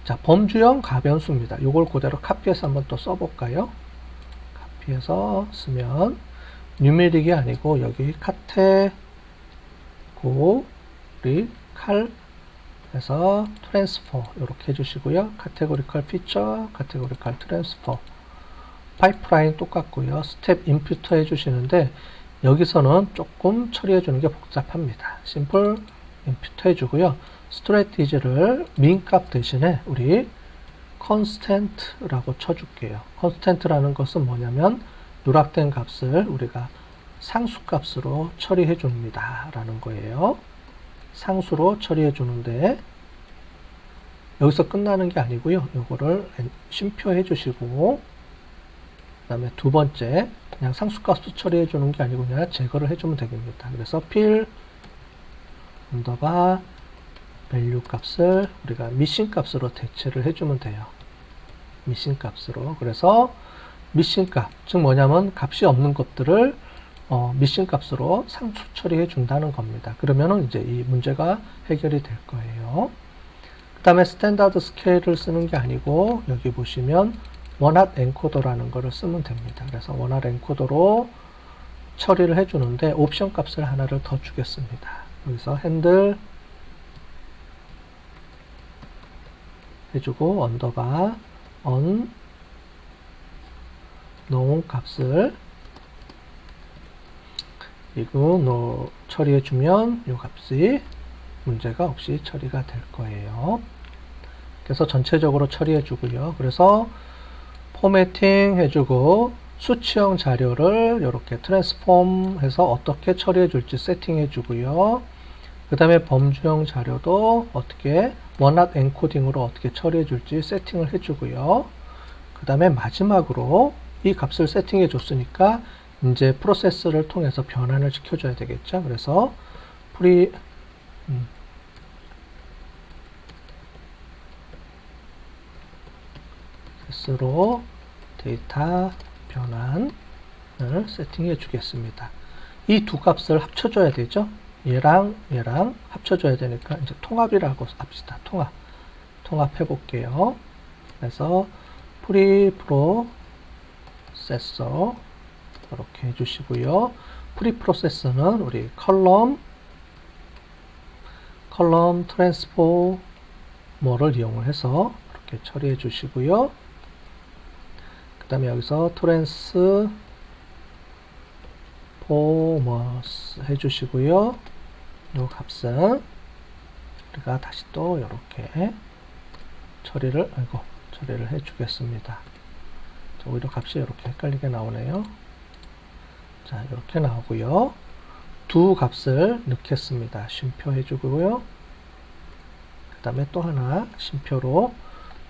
자, 범주형 가변수입니다. 요걸 그대로 카피해서 한번 또 써볼까요? 카피해서 쓰면 뉴메릭이 아니고 여기 카테고리칼 해서 트랜스퍼 이렇게 해주시고요. 카테고리칼 피처, 카테고리칼 트랜스퍼. 파이프라인 똑같고요. 스텝 인퓨터 해주시는데 여기서는 조금 처리해주는 게 복잡합니다. 심플 인퓨터 해주고요. 스트레티지를 민값 대신에 우리 constant라고 쳐줄게요. constant라는 것은 뭐냐면 누락된 값을 우리가 상수값으로 처리해 줍니다 라는 거예요. 상수로 처리해 주는데 여기서 끝나는 게 아니고요. 요거를 쉼표해 주시고 그 다음에 두 번째 그냥 상수값으로 처리해 주는 게 아니고 그냥 제거를 해주면 되겠습니다. 그래서 필 언더바 밸류 값을 우리가 미신 값으로 대체를 해주면 돼요. 미신 값으로. 그래서 미신 값, 즉 뭐냐면 값이 없는 것들을 미신 값으로 상수 처리해 준다는 겁니다. 그러면은 이제 이 문제가 해결이 될 거예요. 그 다음에 스탠다드 스케일을 쓰는 게 아니고 여기 보시면 원핫 엔코더라는 거를 쓰면 됩니다. 그래서 원핫 엔코더로 처리를 해주는데 옵션 값을 하나를 더 주겠습니다. 여기서 핸들 해주고 언더바 언 known 값을 그리고 처리해주면 이 값이 문제가 없이 처리가 될 거예요. 그래서 전체적으로 처리해주고요. 그래서 포매팅 해주고 수치형 자료를 이렇게 트랜스폼 해서 어떻게 처리해줄지 세팅해주고요. 그 다음에 범주형 자료도 어떻게 원핫 엔코딩으로 어떻게 처리해줄지 세팅을 해주고요. 그 다음에 마지막으로 이 값을 세팅해 줬으니까 이제 프로세스를 통해서 변환을 시켜줘야 되겠죠. 그래서 프로세스로 데이터 변환을 세팅해 주겠습니다. 이 두 값을 합쳐줘야 되죠. 얘랑 얘랑 합쳐줘야 되니까 이제 통합이라고 합시다. 통합해 볼게요. 그래서 프로세서 이렇게 해주시고요. 프로세서는 우리 컬럼 트랜스포머를 이용을 해서 이렇게 처리해 주시고요. 그 다음에 여기서 트랜스포머스 해주시고요. 이 값은 우리가 다시 또 이렇게 처리를 해 주겠습니다. 오히려 값이 이렇게 헷갈리게 나오네요. 자, 이렇게 나오고요. 두 값을 넣겠습니다. 쉼표 해주고요. 그 다음에 또 하나 쉼표로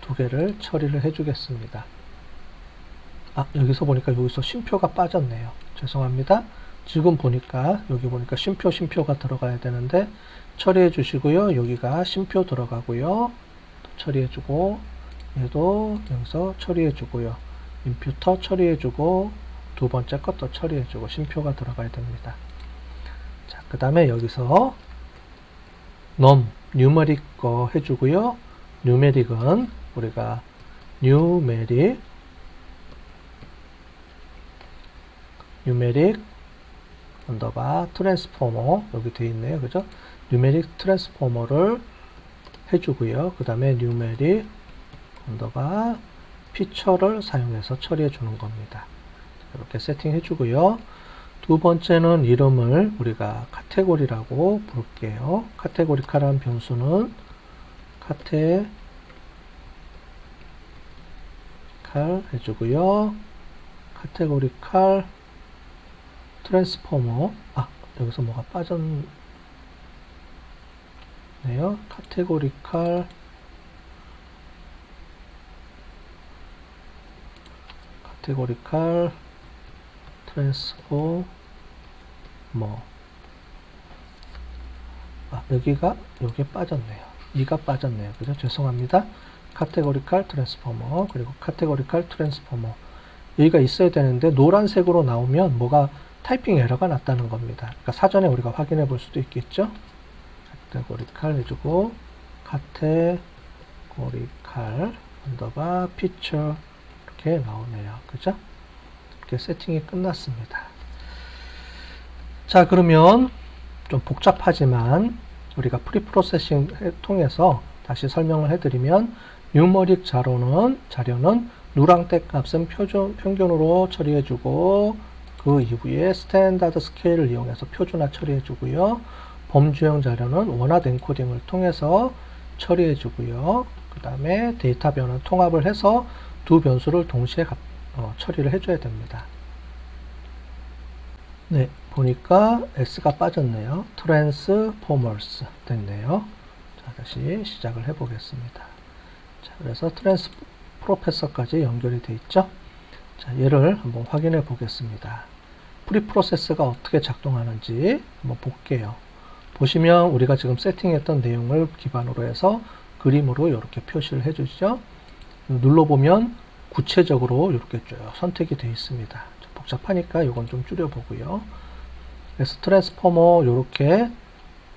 두 개를 처리를 해주겠습니다. 여기서 보니까 여기서 쉼표가 빠졌네요. 죄송합니다. 지금 보니까 여기 보니까 쉼표가 들어가야 되는데 처리해 주시고요. 여기가 쉼표 들어가고요. 또 처리해 주고 얘도 여기서 처리해 주고요. 인퓨터 처리해 주고 두 번째 것도 처리해 주고 쉼표가 들어가야 됩니다. 자, 그 다음에 여기서 뉴메릭 거 해주고요. 뉴메릭은 우리가 뉴메릭 언더바 트랜스포머 여기 되어 있네요. 그죠? 뉴메릭 트랜스포머를 해주고요. 그 다음에 뉴메릭 언더바 피처를 사용해서 처리해 주는 겁니다. 이렇게 세팅해 주고요. 두 번째는 이름을 우리가 카테고리라고 부를게요. 카테고리칼한 변수는 카테칼 해주고요. 카테고리칼 트랜스포머 여기서 뭐가 빠졌네요. 카테고리칼 트랜스포머 여기에 빠졌네요. 2가 빠졌네요. 그죠? 죄송합니다. 카테고리칼 트랜스포머 그리고 카테고리칼 트랜스포머 여기가 있어야 되는데 노란색으로 나오면 뭐가 타이핑 에러가 났다는 겁니다. 그러니까 사전에 우리가 확인해 볼 수도 있겠죠. 카테고리칼 해주고 카테고리칼 카테고리칼 언더바 피처 이렇게 나오네요. 그죠? 이렇게 세팅이 끝났습니다. 자, 그러면 좀 복잡하지만 우리가 프리프로세싱 통해서 다시 설명을 해드리면 뉴머릭 자료는 누랑떼 값은 평균으로 처리해주고 그 이후에 스탠다드 스케일을 이용해서 표준화 처리해주고요. 범주형 자료는 원화 엔코딩을 통해서 처리해주고요. 그 다음에 데이터 변환 통합을 해서 두 변수를 동시에 처리를 해줘야 됩니다. 네, 보니까 S가 빠졌네요. 트랜스포머스 됐네요. 자, 다시 시작을 해보겠습니다. 자, 그래서 트랜스프로세서까지 연결이 되어 있죠. 자, 얘를 한번 확인해 보겠습니다. 프리프로세스가 어떻게 작동하는지 한번 볼게요. 보시면 우리가 지금 세팅했던 내용을 기반으로 해서 그림으로 이렇게 표시를 해주죠. 눌러보면 구체적으로 이렇게 쭉 선택이 되어 있습니다. 복잡하니까 이건 좀 줄여보고요. 그래서 트랜스포머 이렇게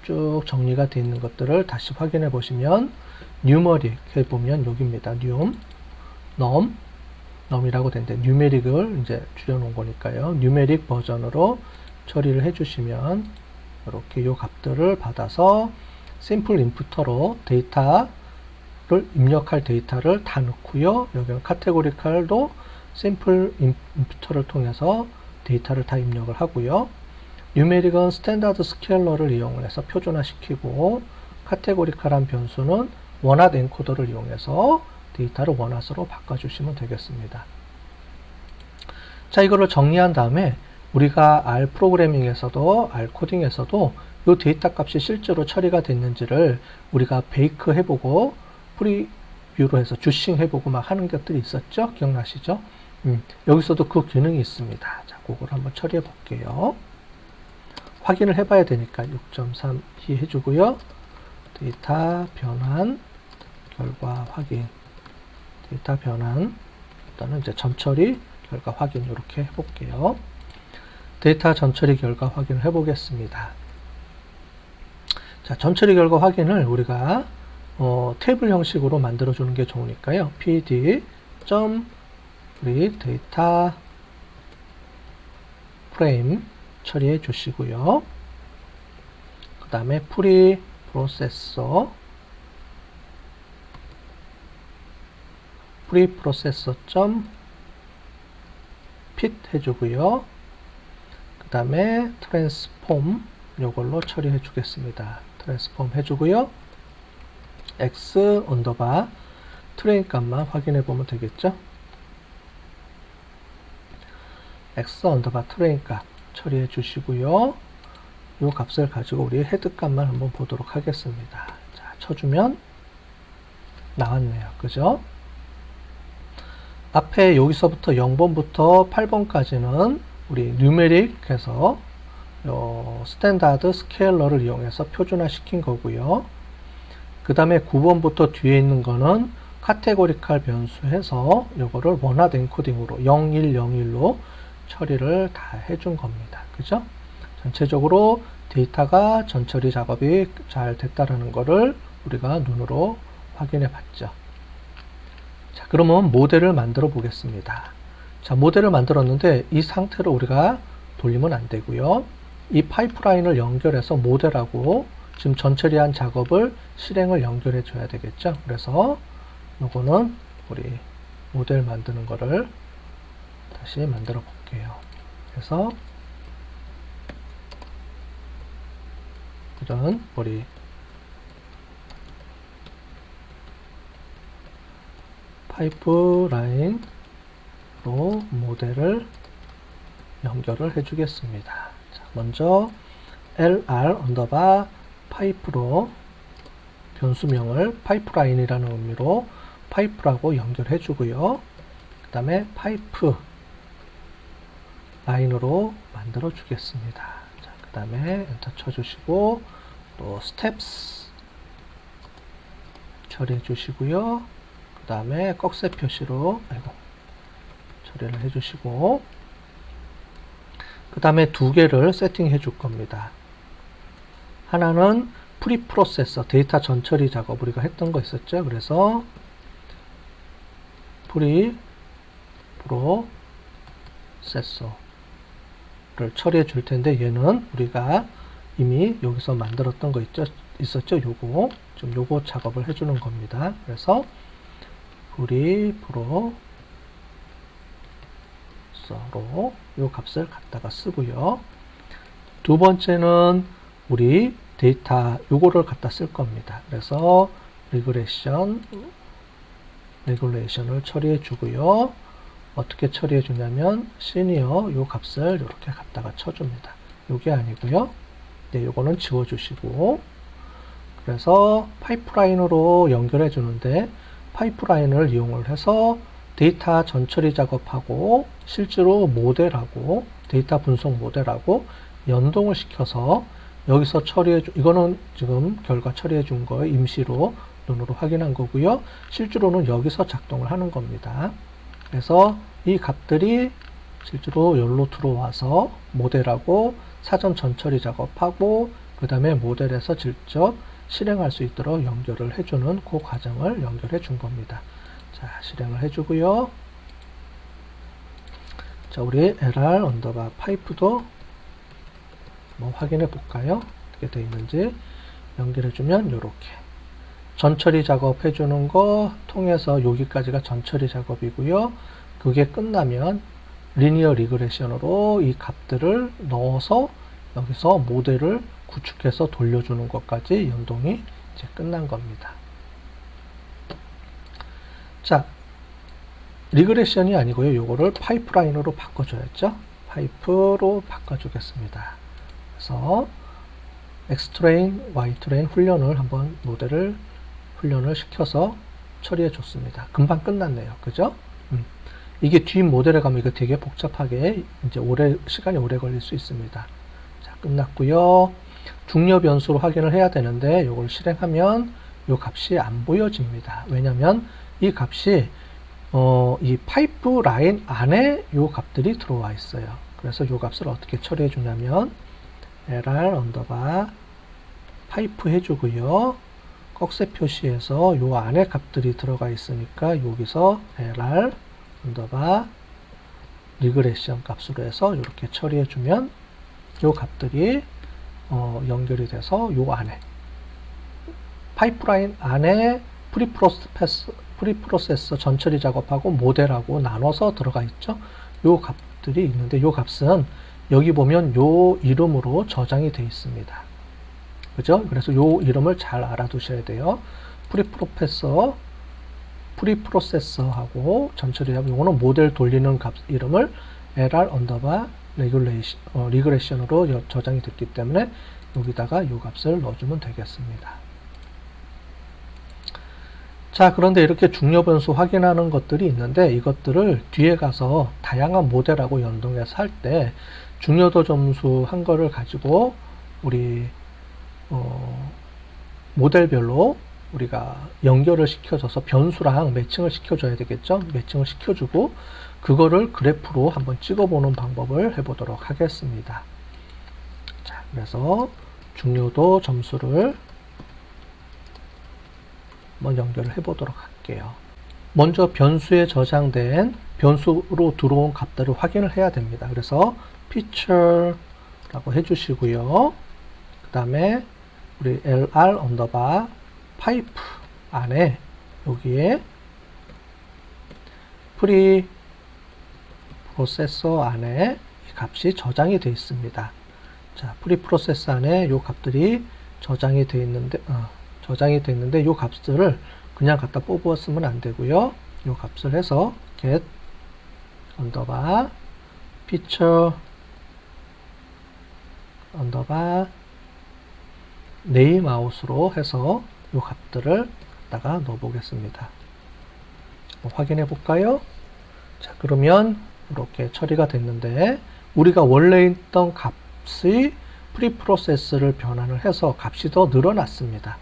쭉 정리가 되어 있는 것들을 다시 확인해 보시면 뉴머릭 해보면 여기입니다. num이라고 되는데 뉴메릭을 이제 줄여놓은 거니까요. 뉴메릭 버전으로 처리를 해주시면 이렇게 요 값들을 받아서 심플 인풋터로 데이터를 입력할 데이터를 다 넣고요. 여기는 카테고리칼도 심플 인풋터를 통해서 데이터를 다 입력을 하고요. 뉴메릭은 스탠다드 스케일러를 이용해서 표준화시키고 카테고리칼한 변수는 원핫 엔코더를 이용해서 데이터를 원핫으로 바꿔주시면 되겠습니다. 자, 이거를 정리한 다음에 우리가 R 프로그래밍에서도 R 코딩에서도 이 데이터 값이 실제로 처리가 됐는지를 우리가 베이크 해보고 프리뷰로 해서 주싱 해보고 막 하는 것들이 있었죠? 기억나시죠? 여기서도 그 기능이 있습니다. 자, 그걸 한번 처리해 볼게요. 확인을 해봐야 되니까 6.3 해주고요. 데이터 변환 결과 확인, 데이터 변환, 일단은 이제 전처리 결과 확인 이렇게 해볼게요. 데이터 전처리 결과 확인을 해보겠습니다. 자, 전처리 결과 확인을 우리가 테이블 형식으로 만들어주는 게 좋으니까요. pd 우리 데이터 프레임 처리해 주시고요. 그 다음에 프리프로세서 핏 해주고요. 그 다음에 트랜스폼 요걸로 처리해 주겠습니다. 트랜스폼 해주고요. x 언더바 트레인 값만 확인해 보면 되겠죠. x 언더바 트레인 값 처리해 주시고요. 이 값을 가지고 우리 헤드 값만 한번 보도록 하겠습니다. 자, 쳐주면 나왔네요. 그죠? 앞에 여기서부터 0번부터 8번까지는 우리 뉴메릭 해서 스탠다드 스케일러를 이용해서 표준화 시킨 거고요. 그 다음에 9번부터 뒤에 있는 거는 카테고리칼 변수 해서 이거를 원핫 엔코딩으로 0101로 처리를 다 해준 겁니다. 그죠? 전체적으로 데이터가 전처리 작업이 잘 됐다라는 거를 우리가 눈으로 확인해 봤죠. 자, 그러면 모델을 만들어 보겠습니다. 자, 모델을 만들었는데 이 상태로 우리가 돌리면 안 되고요. 이 파이프라인을 연결해서 모델하고 지금 전처리한 작업을 실행을 연결해 줘야 되겠죠. 그래서 요거는 우리 모델 만드는 거를 다시 만들어 볼게요. 그래서 이런 우리 파이프라인으로 모델을 연결을 해 주겠습니다. 자, 먼저 lr 언더바 파이프로 변수명을 파이프라인이라는 의미로 파이프라고 연결해 주고요. 그 다음에 파이프 라인으로 만들어 주겠습니다. 자, 그 다음에 엔터 쳐주시고 또 스텝스 처리해 주시고요. 그 다음에 꺽쇠 표시로 처리를 해 주시고 그 다음에 두 개를 세팅해 줄 겁니다. 하나는 프리프로세서 데이터 전처리 작업 우리가 했던 거 있었죠. 그래서 프리프로세서를 처리해 줄 텐데 얘는 우리가 이미 여기서 만들었던 거 있었죠. 요거 좀 요거 작업을 해주는 겁니다. 그래서 프리프로세서로 요 값을 갖다가 쓰고요. 두 번째는 우리 데이터 요거를 갖다 쓸 겁니다. 그래서 레귤레이션을 처리해 주고요. 어떻게 처리해 주냐면 시니어 요 값을 이렇게 갖다가 쳐줍니다. 요게 아니고요. 네, 요거는 지워 주시고, 그래서 파이프라인으로 연결해 주는데 파이프라인을 이용을 해서 데이터 전처리 작업하고 실제로 모델하고 데이터 분석 모델하고 연동을 시켜서 여기서 이거는 지금 결과 처리해 준 거 임시로 눈으로 확인한 거고요. 실제로는 여기서 작동을 하는 겁니다. 그래서 이 값들이 실제로 여기로 들어와서 모델하고 사전 전처리 작업하고 그 다음에 모델에서 직접 실행할 수 있도록 연결을 해주는 그 과정을 연결해 준 겁니다. 자, 실행을 해주고요. 자, 우리 LR 언더바 파이프도 확인해 볼까요? 어떻게 되어 있는지 연결해주면 이렇게 전처리 작업 해주는 거 통해서 여기까지가 전처리 작업이고요. 그게 끝나면 리니어 리그레션으로 이 값들을 넣어서 여기서 모델을 구축해서 돌려주는 것까지 연동이 이제 끝난 겁니다. 자, 리그레션이 아니고요. 요거를 파이프라인으로 바꿔줘야죠. 파이프로 바꿔주겠습니다. 그래서 X트레인, Y트레인 훈련을 한번 모델을 훈련을 시켜서 처리해 줬습니다. 금방 끝났네요. 그죠? 이게 뒷 모델에 가면 이거 되게 복잡하게 이제 시간이 오래 걸릴 수 있습니다. 자, 끝났고요. 중요 변수로 확인을 해야 되는데 이걸 실행하면 이 값이 안 보여집니다. 왜냐면 이 값이 이 파이프 라인 안에 이 값들이 들어와 있어요. 그래서 이 값을 어떻게 처리해 주냐면 LR 언더바 파이프 해주고요. 꺽쇠 표시에서 요 안에 값들이 들어가 있으니까 여기서 LR 언더바 리그레션 값으로 해서 이렇게 처리해 주면 요 값들이 연결이 돼서 요 안에 파이프라인 안에 프리프로세서 전처리 작업하고 모델하고 나눠서 들어가 있죠. 요 값들이 있는데 요 값은 여기 보면 요 이름으로 저장이 되어 있습니다. 그죠? 그래서 요 이름을 잘 알아두셔야 돼요. 프리프로세서하고 전처리하고 요거는 모델 돌리는 값 이름을 LR 언더바 리그레션으로 저장이 됐기 때문에 여기다가 요 값을 넣어주면 되겠습니다. 자, 그런데 이렇게 중요 변수 확인하는 것들이 있는데 이것들을 뒤에 가서 다양한 모델하고 연동해서 할 때 중요도 점수 한 거를 가지고 우리 모델별로 우리가 연결을 시켜줘서 변수랑 매칭을 시켜줘야 되겠죠. 매칭을 시켜주고 그거를 그래프로 한번 찍어보는 방법을 해보도록 하겠습니다. 자, 그래서 중요도 점수를 한번 연결을 해보도록 할게요. 먼저 변수에 저장된 변수로 들어온 값들을 확인을 해야 됩니다. 그래서 feature라고 해주시고요. 그 다음에 우리 LR 언더바 파이프 안에 여기에 프리프로세서 안에 이 값이 저장이 되어 있습니다. 자, 프리프로세서 안에 이 값들이 저장이 되어 있는데 이 값들을 그냥 갖다 뽑았으면 안 되고요. 이 값을 해서 get 언더바 feature 언더바 네임 아웃으로 해서 이 값들을 갖다가 넣어 보겠습니다. 확인해 볼까요? 자, 그러면 이렇게 처리가 됐는데 우리가 원래 있던 값이 프리프로세스를 변환을 해서 값이 더 늘어났습니다.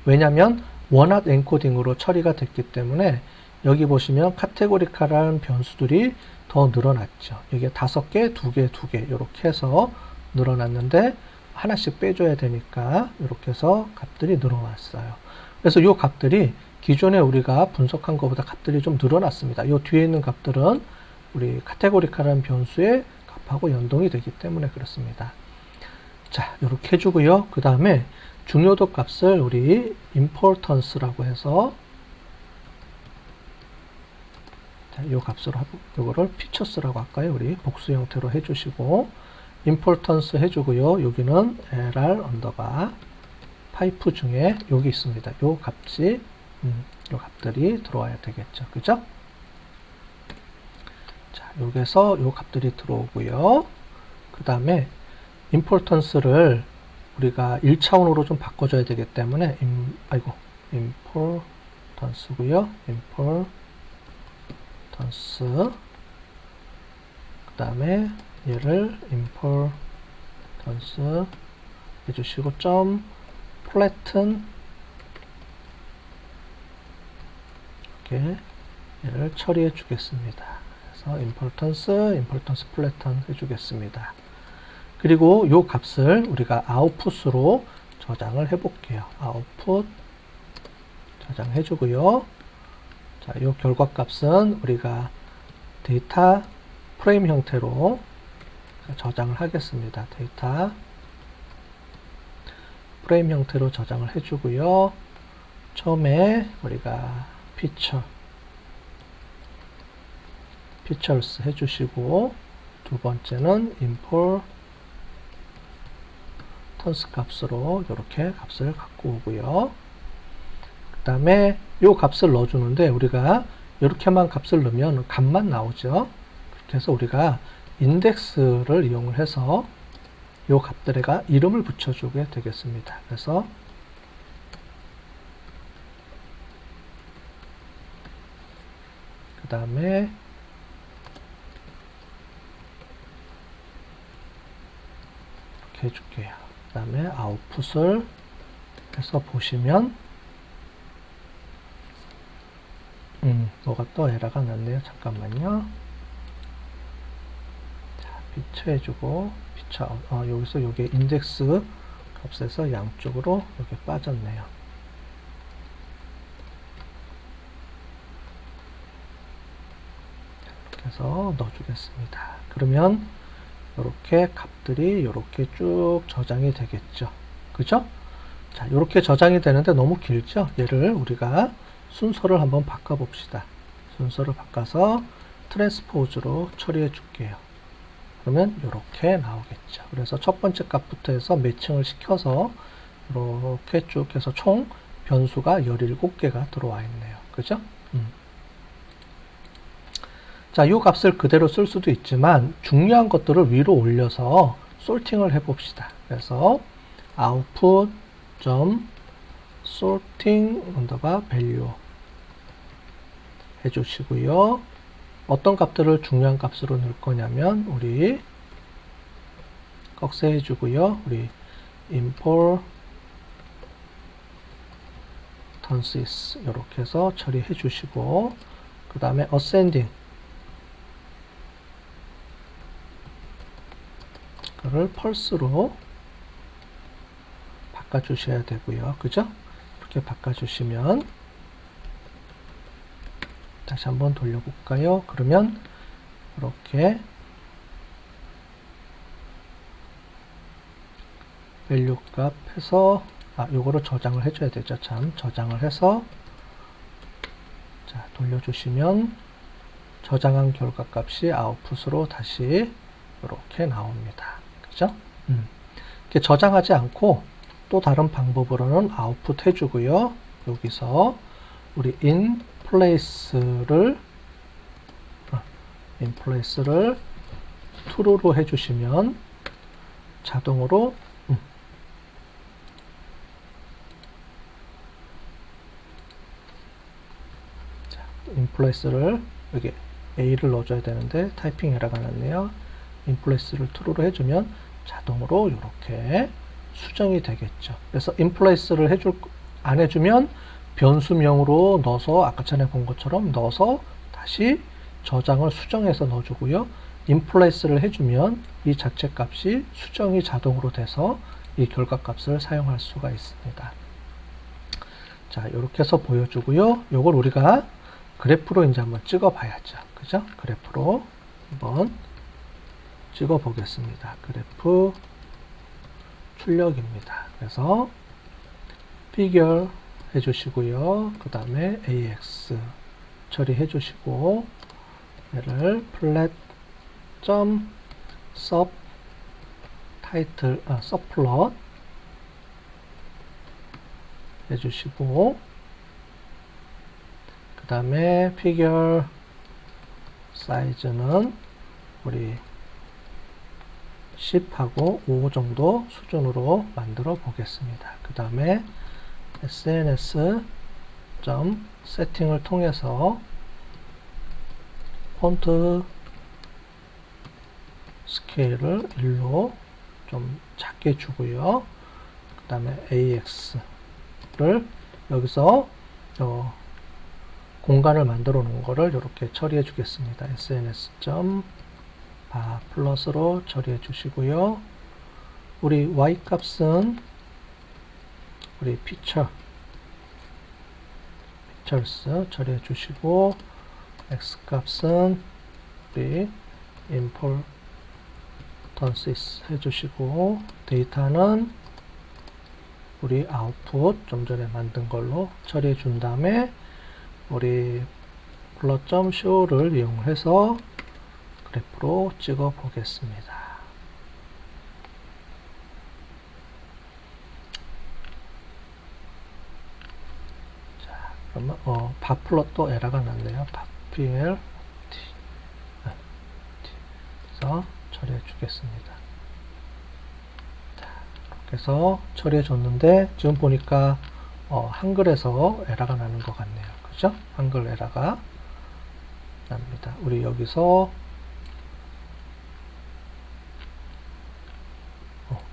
왜냐하면 원핫 엔코딩으로 처리가 됐기 때문에 여기 보시면 카테고리카라는 변수들이 더 늘어났죠. 이게 5개, 2개, 2개 이렇게 해서 늘어났는데 하나씩 빼줘야 되니까 이렇게 해서 값들이 늘어났어요. 그래서 이 값들이 기존에 우리가 분석한 것보다 값들이 좀 늘어났습니다. 이 뒤에 있는 값들은 우리 카테고리카라는 변수의 값하고 연동이 되기 때문에 그렇습니다. 자, 이렇게 해주고요. 그 다음에 중요도 값을 우리 importance라고 해서 자, 이 값으로 하고 이거를 features라고 할까요? 우리 복수 형태로 해주시고 importance 해주고요. 여기는 lr 언더바 파이프 중에 여기 있습니다. 요 값이 요 값들이 들어와야 되겠죠. 그죠? 자, 여기서 요 값들이 들어오고요. 그 다음에 importance를 우리가 1차원으로 좀 바꿔줘야 되기 때문에 importance고요. importance 그 다음에 얘를 importance 해주시고 점 flatten 이렇게 얘를 처리해 주겠습니다. 그래서 importance flatten 해주겠습니다. 그리고 요 값을 우리가 output으로 저장을 해 볼게요. output 저장해 주고요. 자, 요 결과 값은 우리가 데이터 프레임 형태로 저장을 하겠습니다. 데이터 프레임 형태로 저장을 해 주고요. 처음에 우리가 features 해 주시고 두 번째는 importance 값으로 이렇게 값을 갖고 오고요. 그 다음에 이 값을 넣어주는데 우리가 이렇게만 값을 넣으면 값만 나오죠. 그렇게 해서 우리가 인덱스를 이용을 해서 이 값들에가 이름을 붙여주게 되겠습니다. 그래서 그 다음에 이렇게 해줄게요. 그 다음에 아웃풋을 해서 보시면 뭐가 또 에러가 났네요. 잠깐만요. 자, 피처 해주고 피처 여기서 요게 인덱스 값에서 양쪽으로 이렇게 빠졌네요. 이렇게 해서 넣어주겠습니다. 그러면 이렇게 값들이 이렇게 쭉 저장이 되겠죠. 그죠? 자, 이렇게 저장이 되는데 너무 길죠? 얘를 우리가 순서를 한번 바꿔 봅시다. 순서를 바꿔서 트랜스포즈로 처리해 줄게요. 그러면 이렇게 나오겠죠. 그래서 첫 번째 값부터 해서 매칭을 시켜서 이렇게 쭉 해서 총 변수가 17개가 들어와 있네요. 그죠? 자, 이 값을 그대로 쓸 수도 있지만 중요한 것들을 위로 올려서 솔팅을 해 봅시다. 그래서 output sorting 언더바 value 해주시고요. 어떤 값들을 중요한 값으로 넣을 거냐면 우리 꺽쇠 해주고요. 우리 importances 이렇게 해서 처리해 주시고 그 다음에 ascending 그거를 pulse로 바꿔주셔야 되고요. 그죠? 이렇게 바꿔주시면 다시 한번 돌려볼까요? 그러면 이렇게 value 값 해서 요거를 저장을 해줘야 되죠. 참 저장을 해서 자 돌려주시면 저장한 결과 값이 아웃풋으로 다시 이렇게 나옵니다. 그죠? 이렇게 저장하지 않고 또 다른 방법으로는 아웃풋 해주고요. 여기서 우리 in place를 true로 해주시면 자동으로 자, in place를 여기 A를 넣어줘야 되는데 타이핑 에러가 났네요. in place를 true로 해주면 자동으로 이렇게 수정이 되겠죠. 그래서 in place를 안 해주면 변수명으로 넣어서 아까 전에 본 것처럼 넣어서 다시 저장을 수정해서 넣어주고요. in place를 해주면 이 자체 값이 수정이 자동으로 돼서 이 결과값을 사용할 수가 있습니다. 자, 이렇게 해서 보여주고요. 요걸 우리가 그래프로 이제 한번 찍어 봐야죠. 그죠? 그래프로 한번 찍어 보겠습니다. 그래프 출력입니다. 그래서 피겨 해주시고요. 그 다음에 AX 처리해 주시고, 얘를 플랫 점 sub 타이틀 서플롯 해주시고, 그 다음에 피겨 사이즈는 우리 10하고 5 정도 수준으로 만들어 보겠습니다. 그 다음에 SNS 점 세팅을 통해서 폰트 스케일을 1로 좀 작게 주고요. 그 다음에 AX를 여기서 공간을 만들어 놓은 거를 이렇게 처리해 주겠습니다. SNS 점 플러스로 처리해 주시고요. 우리 Y 값은 우리 피처스 처리해 주시고, X 값은 우리 importance 해주시고, 데이터는 우리 output 좀 전에 만든 걸로 처리해 준 다음에 우리 blur.show를 이용해서 그래프로 찍어 보겠습니다. 자, 그러면 바플롯도 에러가 났네요. 바플 그래서 처리해 주겠습니다. 자, 이렇게 해서 처리해 줬는데 지금 보니까 한글에서 에러가 나는 것 같네요. 그죠? 한글 에러가 납니다. 우리 여기서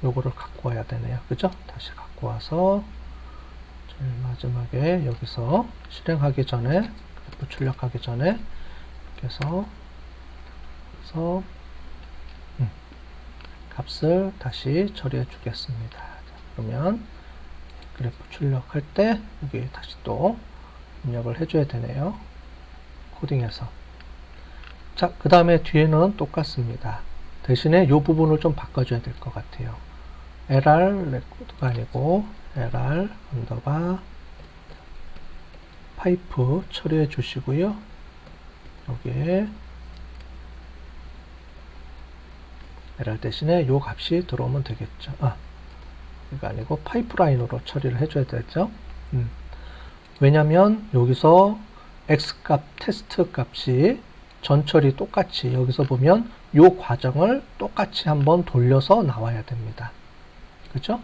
요거를 갖고 와야 되네요. 그죠? 다시 갖고 와서 제일 마지막에 여기서 실행하기 전에, 그래프 출력하기 전에 이렇게 해서 값을 다시 처리해 주겠습니다. 자, 그러면 그래프 출력할 때 여기 다시 또 입력을 해줘야 되네요. 코딩해서. 자, 그 다음에 뒤에는 똑같습니다. 대신에 이 부분을 좀 바꿔줘야 될 것 같아요. LR 레코드가 아니고 LR 언더바 파이프 처리해 주시고요. 여기에 LR 대신에 이 값이 들어오면 되겠죠. 이거 아니고 파이프라인으로 처리를 해줘야 되죠. 왜냐면 여기서 X값, 테스트 값이 전처리 똑같이 여기서 보면 이 과정을 똑같이 한번 돌려서 나와야 됩니다. 그죠?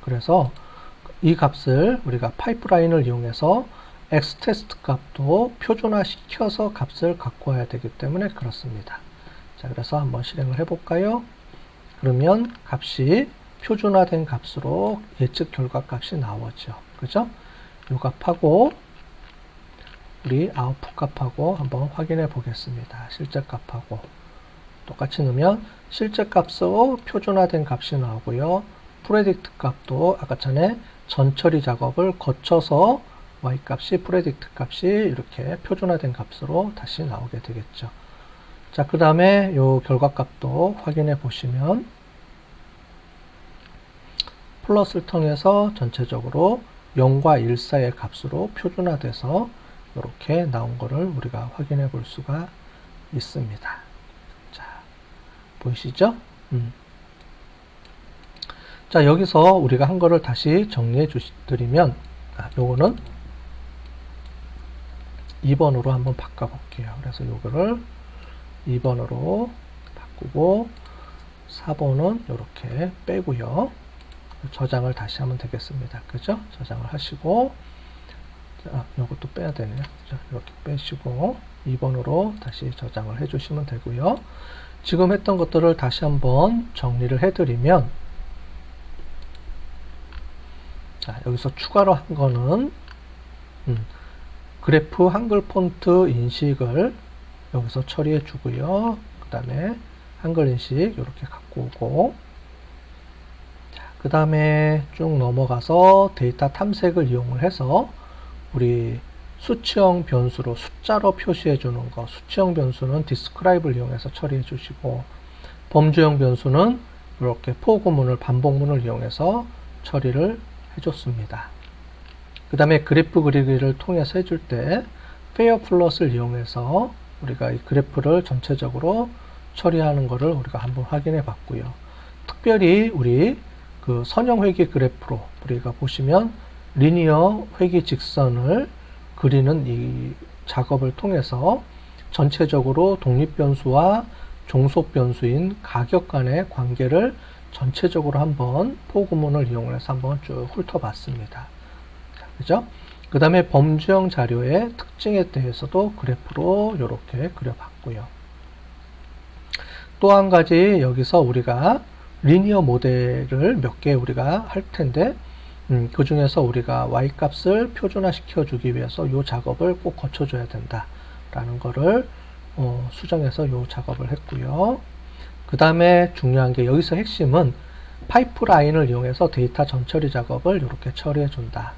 그래서 이 값을 우리가 파이프라인을 이용해서 X테스트 값도 표준화 시켜서 값을 갖고 와야 되기 때문에 그렇습니다. 자, 그래서 한번 실행을 해볼까요? 그러면 값이 표준화된 값으로 예측 결과 값이 나오죠. 그죠? 이 값하고 우리 아웃풋 값하고 한번 확인해 보겠습니다. 실제 값하고 똑같이 넣으면 실제 값으로 표준화된 값이 나오고요. 프레딕트 값도 아까 전에 전처리 작업을 거쳐서 y 값이 프레딕트 값이 이렇게 표준화된 값으로 다시 나오게 되겠죠. 자, 그 다음에 요 결과 값도 확인해 보시면 플러스를 통해서 전체적으로 0과 1 사이의 값으로 표준화돼서 이렇게 나온 거를 우리가 확인해 볼 수가 있습니다. 자, 보이시죠? 자, 여기서 우리가 한 거를 다시 정리해 드리면, 요거는 2번으로 한번 바꿔 볼게요. 그래서 요거를 2번으로 바꾸고 4번은 이렇게 빼고요. 저장을 다시 하면 되겠습니다. 그죠? 저장을 하시고, 자, 요것도 빼야 되네요. 자, 이렇게 빼시고 2번으로 다시 저장을 해 주시면 되고요. 지금 했던 것들을 다시 한번 정리를 해 드리면, 자, 여기서 추가로 한 거는 그래프 한글 폰트 인식을 여기서 처리해 주고요. 그 다음에 한글 인식 이렇게 갖고 오고, 자, 그 다음에 쭉 넘어가서 데이터 탐색을 이용을 해서 우리 수치형 변수로 숫자로 표시해 주는 거, 수치형 변수는 describe를 이용해서 처리해 주시고, 범주형 변수는 이렇게 for 구문을, 반복문을 이용해서 처리를 해줬습니다. 그 다음에 그래프 그리기를 통해서 해줄 때 페어 플롯을 이용해서 우리가 이 그래프를 전체적으로 처리하는 것을 우리가 한번 확인해 봤고요. 특별히 우리 그 선형 회귀 그래프로 우리가 보시면 리니어 회귀 직선을 그리는 이 작업을 통해서 전체적으로 독립변수와 종속변수인 가격 간의 관계를 전체적으로 한번 for 구문을 이용해서 한번 쭉 훑어봤습니다. 그죠? 그 다음에 범주형 자료의 특징에 대해서도 그래프로 이렇게 그려봤고요. 또 한 가지 여기서 우리가 리니어 모델을 몇 개 우리가 할 텐데, 그 중에서 우리가 y-값을 표준화시켜 주기 위해서 이 작업을 꼭 거쳐줘야 된다라는 거를 수정해서 이 작업을 했고요. 그 다음에 중요한 게 여기서 핵심은 파이프라인을 이용해서 데이터 전처리 작업을 이렇게 처리해 준다.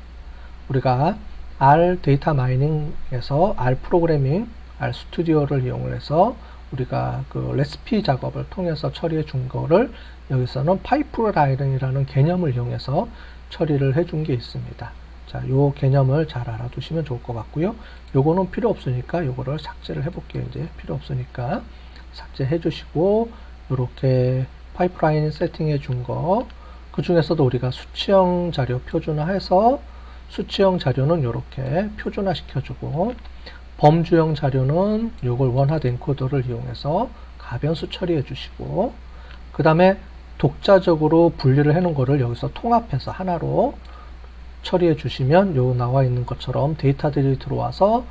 우리가 R 데이터 마이닝에서 R 프로그래밍, R 스튜디오를 이용해서 우리가 그 레시피 작업을 통해서 처리해 준 거를 여기서는 파이프라인이라는 개념을 이용해서 처리를 해준 게 있습니다. 자, 요 개념을 잘 알아두시면 좋을 것 같고요. 요거는 필요 없으니까 요거를 삭제를 해볼게요. 이제 필요 없으니까 삭제해 주시고, 요렇게 파이프라인 세팅해 준 거, 그 중에서도 우리가 수치형 자료 표준화해서 수치형 자료는 요렇게 표준화 시켜주고, 범주형 자료는 요걸 원하드 엔코더를 이용해서 가변수 처리해 주시고, 그 다음에 독자적으로 분리를 해 놓은 거를 여기서 통합해서 하나로 처리해 주시면 요 나와 있는 것처럼 데이터들이 들어와서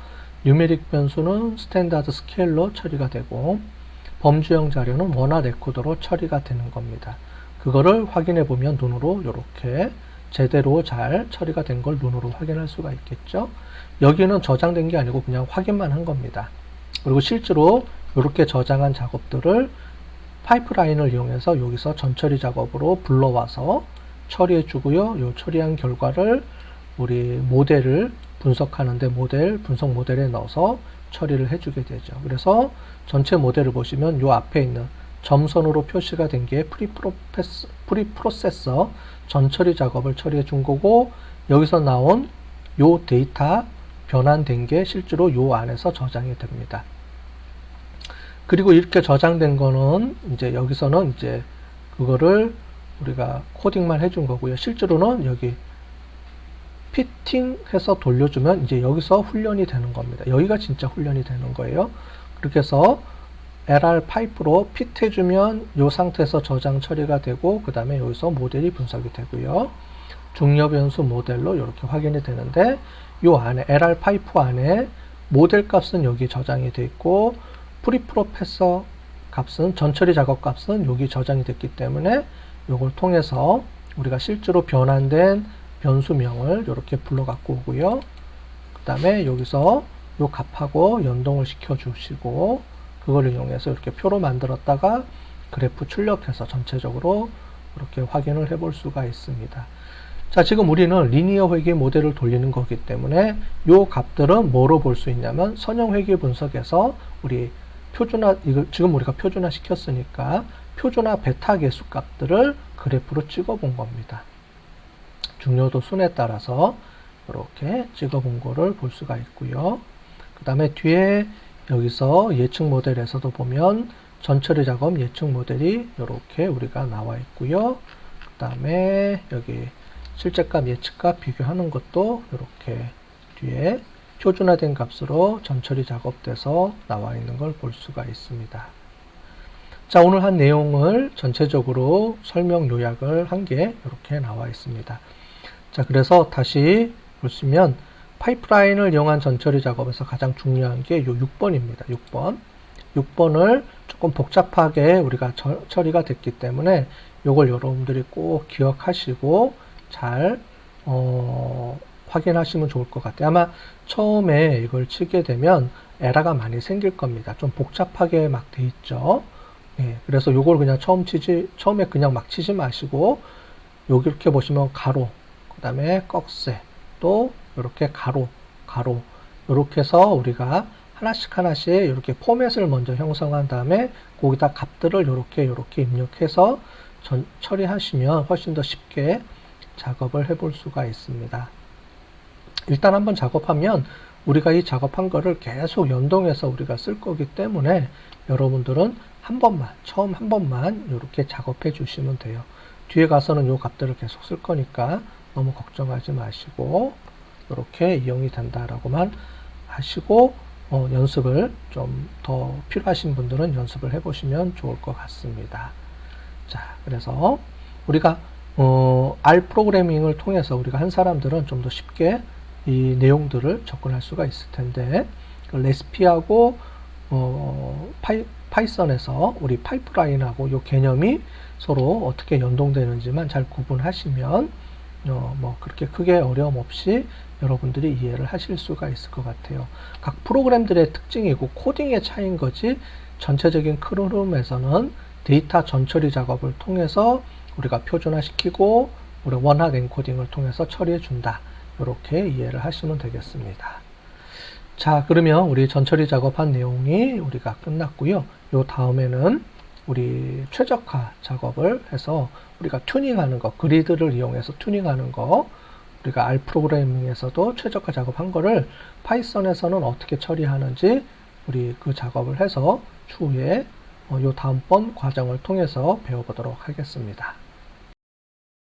뉴메릭 변수는 스탠다드 스케일로 처리가 되고, 범주형 자료는 원하드 엔코더로 처리가 되는 겁니다. 그거를 확인해 보면 눈으로 이렇게 제대로 잘 처리가 된 걸 눈으로 확인할 수가 있겠죠. 여기는 저장된 게 아니고 그냥 확인만 한 겁니다. 그리고 실제로 이렇게 저장한 작업들을 파이프라인을 이용해서 여기서 전처리 작업으로 불러와서 처리해 주고요. 이 처리한 결과를 우리 모델을 분석하는데 분석 모델에 넣어서 처리를 해주게 되죠. 그래서 전체 모델을 보시면 이 앞에 있는 점선으로 표시가 된 게 프리프로세서 전처리 작업을 처리해 준 거고, 여기서 나온 요 데이터 변환된 게 실제로 요 안에서 저장이 됩니다. 그리고 이렇게 저장된 거는 이제 여기서는 이제 그거를 우리가 코딩만 해준 거고요. 실제로는 여기 피팅해서 돌려주면 이제 여기서 훈련이 되는 겁니다. 여기가 진짜 훈련이 되는 거예요. 그렇게 해서 LR 파이프로 핏해주면 이 상태에서 저장 처리가 되고, 그 다음에 여기서 모델이 분석이 되고요. 중요 변수 모델로 이렇게 확인이 되는데, 이 안에 LR 파이프 안에 모델 값은 여기 저장이 되어 있고, 프리프로세서 값은 전처리 작업 값은 여기 저장이 됐기 때문에 이걸 통해서 우리가 실제로 변환된 변수명을 이렇게 불러 갖고 오고요. 그 다음에 여기서 이 값하고 연동을 시켜 주시고, 그걸 이용해서 이렇게 표로 만들었다가 그래프 출력해서 전체적으로 이렇게 확인을 해 볼 수가 있습니다. 자, 지금 우리는 리니어 회귀 모델을 돌리는 거기 때문에 이 값들은 뭐로 볼 수 있냐면 선형 회귀 분석에서 우리 표준화, 이거 지금 우리가 표준화 시켰으니까 표준화 베타 계수 값들을 그래프로 찍어 본 겁니다. 중요도 순에 따라서 이렇게 찍어 본 거를 볼 수가 있고요. 그 다음에 뒤에 여기서 예측 모델에서도 보면 전처리 작업 예측 모델이 이렇게 우리가 나와 있고요. 그 다음에 여기 실제값 예측값 비교하는 것도 이렇게 뒤에 표준화된 값으로 전처리 작업돼서 나와 있는 걸 볼 수가 있습니다. 자, 오늘 한 내용을 전체적으로 설명 요약을 한 게 이렇게 나와 있습니다. 자, 그래서 다시 보시면 파이프라인을 이용한 전처리 작업에서 가장 중요한 게 요 6번입니다. 6번을 조금 복잡하게 우리가 처리가 됐기 때문에 요걸 여러분들이 꼭 기억하시고 잘 확인하시면 좋을 것 같아요. 아마 처음에 이걸 치게 되면 에러가 많이 생길 겁니다. 좀 복잡하게 막 돼 있죠. 예, 그래서 요걸 그냥 처음에 그냥 막 치지 마시고 여기 이렇게 보시면 가로, 그 다음에 꺽쇠, 또 이렇게 가로, 가로, 이렇게 해서 우리가 하나씩 이렇게 포맷을 먼저 형성한 다음에 거기다 값들을 이렇게 입력해서 처리하시면 훨씬 더 쉽게 작업을 해볼 수가 있습니다. 일단 한번 작업하면 우리가 이 작업한 거를 계속 연동해서 우리가 쓸 거기 때문에 여러분들은 처음 한 번만 이렇게 작업해 주시면 돼요. 뒤에 가서는 이 값들을 계속 쓸 거니까 너무 걱정하지 마시고 이렇게 이용이 된다라고만 하시고 연습을 좀 더 필요하신 분들은 연습을 해 보시면 좋을 것 같습니다. 자, 그래서 우리가 R 프로그래밍을 통해서 우리가 한 사람들은 좀 더 쉽게 이 내용들을 접근할 수가 있을 텐데, 레시피하고 파이썬에서 우리 파이프라인하고 이 개념이 서로 어떻게 연동되는지만 잘 구분하시면 뭐 그렇게 크게 어려움 없이 여러분들이 이해를 하실 수가 있을 것 같아요. 각 프로그램들의 특징이고 코딩의 차이인 거지, 전체적인 흐름에서는 데이터 전처리 작업을 통해서 우리가 표준화시키고 우리 원하드 엔코딩을 통해서 처리해 준다, 이렇게 이해를 하시면 되겠습니다. 자, 그러면 우리 전처리 작업한 내용이 우리가 끝났고요. 요 다음에는 우리 최적화 작업을 해서 우리가 튜닝하는 거, 그리드를 이용해서 튜닝하는 거, 우리가 R 프로그래밍에서도 최적화 작업한 거를 파이썬에서는 어떻게 처리하는지 우리 그 작업을 해서 추후에 요 다음번 과정을 통해서 배워보도록 하겠습니다.